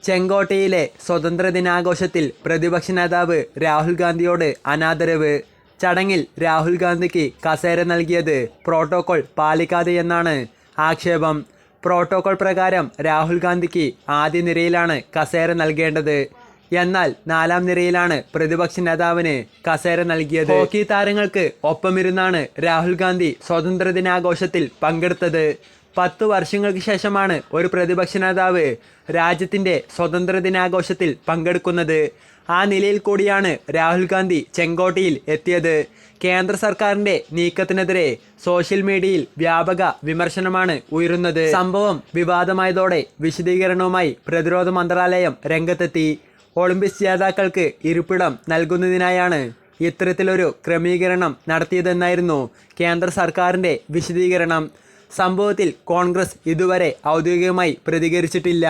ചെങ്കോട്ടയിലെ സ്വതന്ത്രദിനാഘോഷത്തിൽ പ്രതിപക്ഷ നേതാവ് രാഹുൽ ഗാന്ധിയോട് അനാദരവ്. ചടങ്ങിൽ രാഹുൽ ഗാന്ധിക്ക് കസേര നൽകിയത് പ്രോട്ടോകോൾ പാലിക്കാതെയെന്നാണ് ആക്ഷേപം. പ്രോട്ടോകോൾ പ്രകാരം രാഹുൽ ഗാന്ധിക്ക് ആദ്യ നിരയിലാണ് കസേര നൽകേണ്ടത്. എന്നാൽ 4ാം നിരയിലാണ് പ്രതിപക്ഷ നേതാവിന് കസേര നൽകിയത്. ഹോക്കി താരങ്ങൾക്ക് ഒപ്പമിരുന്നാണ് രാഹുൽ ഗാന്ധി സ്വാതന്ത്ര്യദിനാഘോഷത്തിൽ പങ്കെടുത്തത്. 10 വർഷങ്ങൾക്ക് ശേഷമാണ് ഒരു പ്രതിപക്ഷ നേതാവ് രാജ്യത്തിൻ്റെ സ്വാതന്ത്ര്യദിനാഘോഷത്തിൽ പങ്കെടുക്കുന്നത്. ആ നിലയിൽ കൂടിയാണ് രാഹുൽ ഗാന്ധി ചെങ്കോട്ടയിൽ എത്തിയത്. കേന്ദ്ര സർക്കാരിൻ്റെ നീക്കത്തിനെതിരെ സോഷ്യൽ മീഡിയയിൽ വ്യാപക വിമർശനമാണ് ഉയരുന്നത്. സംഭവം വിവാദമായതോടെ വിശദീകരണവുമായി പ്രതിരോധ മന്ത്രാലയം രംഗത്തെത്തി. ഒളിമ്പിക്സ് ജേതാക്കൾക്ക് ഇരിപ്പിടം നൽകുന്നതിനായാണ് ഇത്തരത്തിലൊരു ക്രമീകരണം നടത്തിയതെന്നായിരുന്നു കേന്ദ്ര സർക്കാരിൻ്റെ വിശദീകരണം. സംഭവത്തിൽ കോൺഗ്രസ് ഇതുവരെ ഔദ്യോഗികമായി പ്രതികരിച്ചിട്ടില്ല.